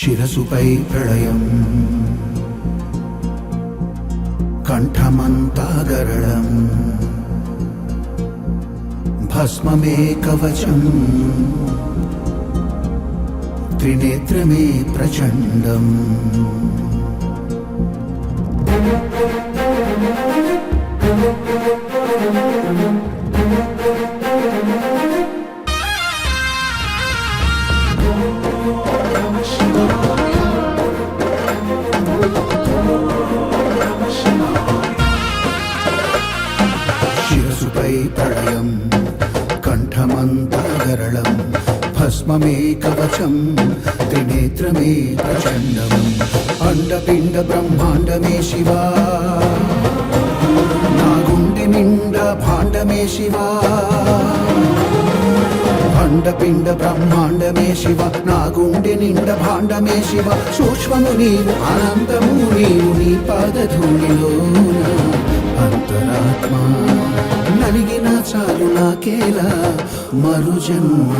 శిరసుపై ప్రళయం కంఠమంతా గరళం భస్మమే కవచం త్రినేత్రమే ప్రచండం శిరసుపై ప్రళయం కంఠమంతా గరళం భస్మమే కవచం త్రినేత్రమే ప్రచండం అండపిండ బ్రహ్మాండమే శివా నా గుండె నిండా భాండమే శివా అండపిండ బ్రహ్మాండమే శివ నా గుండె నిండ భాండమే శివ సూక్ష్మము నీవు అనంతము నీవు నీ పాదధూళిలోన అంతరాత్మ నలిగిన చాలు నాకేలా మరు జన్మ